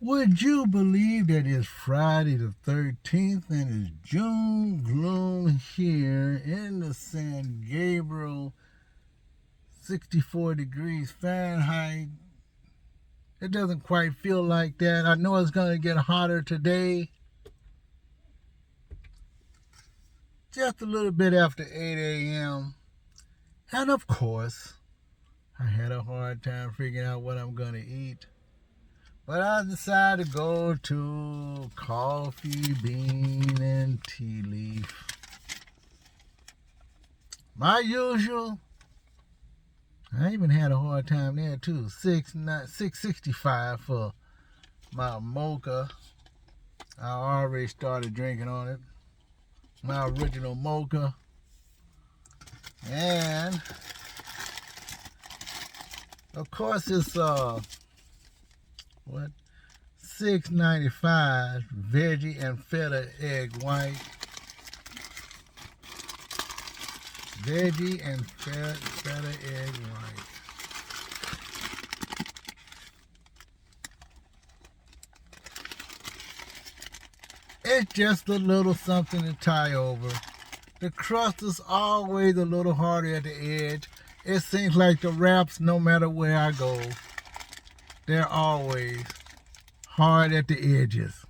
Would you believe that it's Friday the 13th and it's June gloom here in the San Gabriel, 64 degrees Fahrenheit? It doesn't quite feel like that. I know it's going to get hotter today, just a little bit after 8 a.m. And of course, I had a hard time figuring out what I'm going to eat. But I decided to go to Coffee Bean and Tea Leaf. My usual. I even had a hard time there too. $6.65 for my mocha. I already started drinking on it. My original mocha. And of course it's what? $6.95 veggie and feta egg white. Veggie and feta egg white. It's just a little something to tie over. The crust is always a little harder at the edge. It seems like the wraps, no matter where I go, they're always hard at the edges.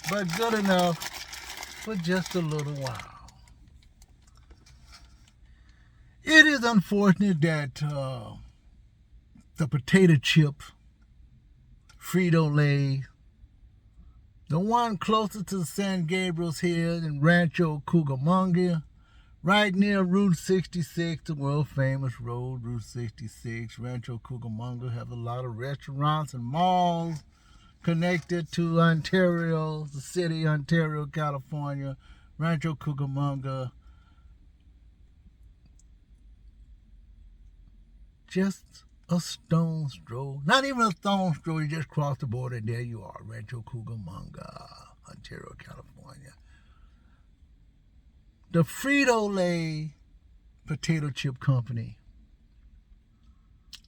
But good enough for just a little while. It is unfortunate that the potato chip, Frito Lay, the one closest to San Gabriel's here in Rancho Cucamonga, right near Route 66, the world famous road, Route 66. Rancho Cucamonga has a lot of restaurants and malls connected to Ontario, the city, Ontario, California. Rancho Cucamonga, just a stone's throw. Not even a stone's throw. You just cross the border and there you are. Rancho Cucamonga, Ontario, California. The Frito Lay potato chip company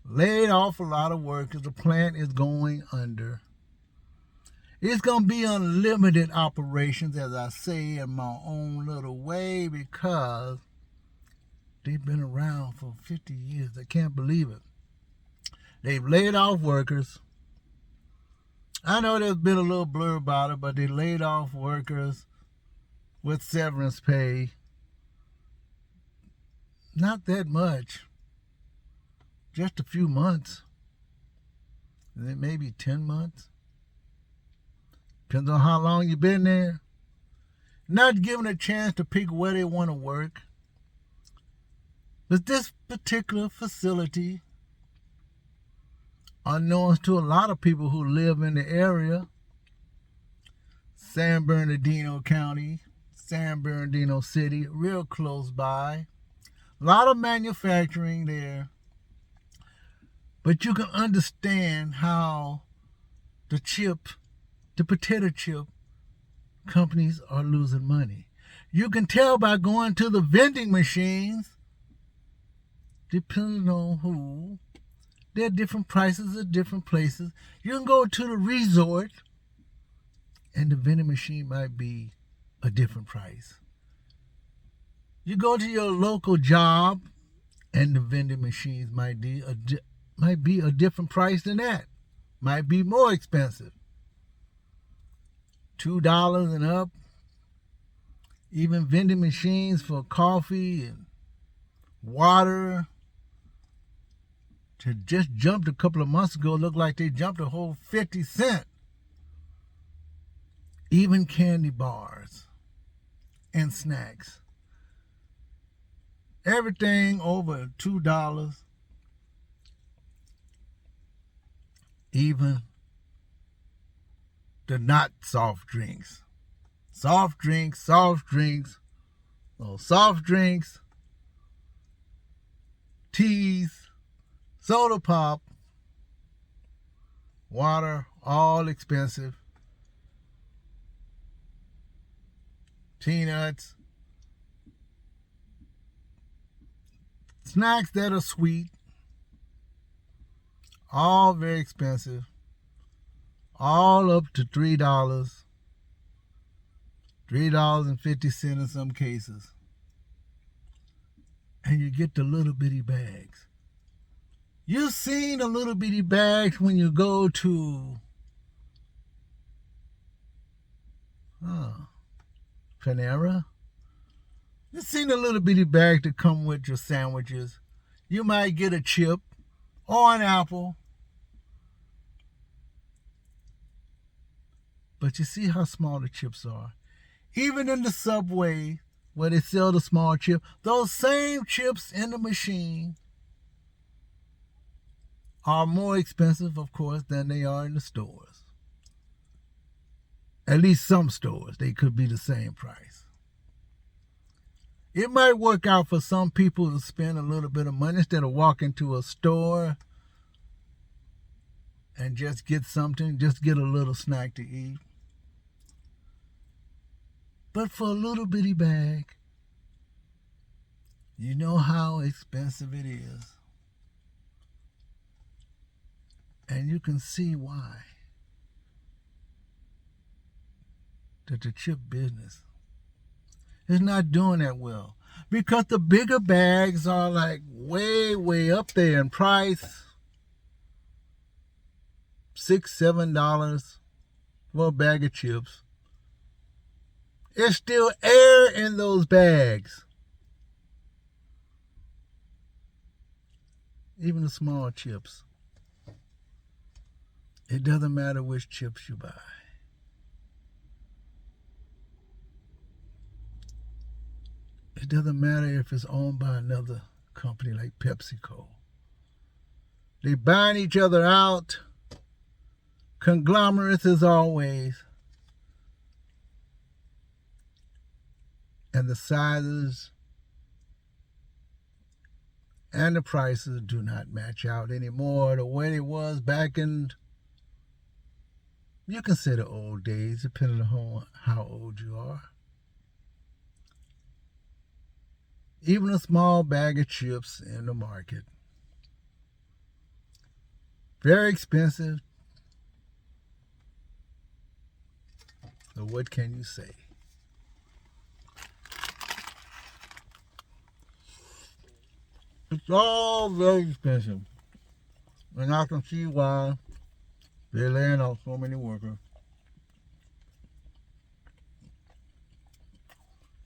laid off a lot of workers. The plant is going under. It's going to be unlimited operations, as I say in my own little way, because they've been around for 50 years. I can't believe it. They've laid off workers. I know there's been a little blur about it, but they laid off workers with severance pay. Not that much. Just a few months. Maybe 10 months. Depends on how long you've been there. Not given a chance to pick where they want to work. But this particular facility, unknown to a lot of people who live in the area, San Bernardino County, San Bernardino City, real close by. A lot of manufacturing there. But you can understand how the potato chip companies are losing money. You can tell by going to the vending machines, depending on who. There are different prices at different places. You can go to the resort, and the vending machine might be a different price. You go to your local job, and the vending machines might be a different price than that. Might be more expensive. $2 and up. Even vending machines for coffee and water to just jumped a couple of months ago. Looked like they jumped a whole 50 cents. Even candy bars and snacks. Everything over $2. Even the not soft drinks. Soft drinks, teas, soda pop, water, all expensive. Peanuts, snacks that are sweet, all very expensive. all up to $3, $3.50 in some cases. And you get the little bitty bags. You've seen the little bitty bags when you go to Panera. You've seen the little bitty bag that come with your sandwiches. You might get a chip or an apple. But you see how small the chips are. Even in the Subway, where they sell the small chip, those same chips in the machine are more expensive, of course, than they are in the stores. At least some stores, they could be the same price. It might work out for some people to spend a little bit of money instead of walking to a store and just get something, just get a little snack to eat. But for a little bitty bag, you know how expensive it is. And you can see why. That the chip business is not doing that well. Because the bigger bags are like way, way up there in price. $6, $7 for a bag of chips. There's still air in those bags. Even the small chips. It doesn't matter which chips you buy. It doesn't matter if it's owned by another company like PepsiCo. They buying each other out. Conglomerates as always. And the sizes and the prices do not match out anymore the way it was back in, you can say the old days, depending on how old you are. Even a small bag of chips in the market. Very expensive. So what can you say? It's all very expensive. And I can see why they're laying off so many workers.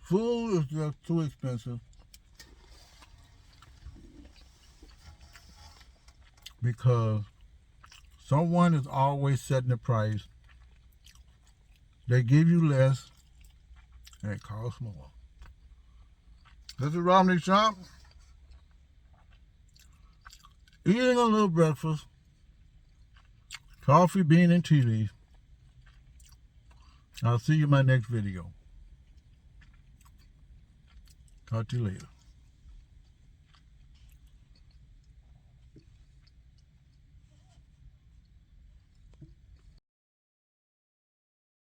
Food is just too expensive. Because someone is always setting the price. They give you less and it costs more. This is Romney Trump. Eating a little breakfast, coffee, bean, and tea leaf. I'll see you in my next video. Talk to you later.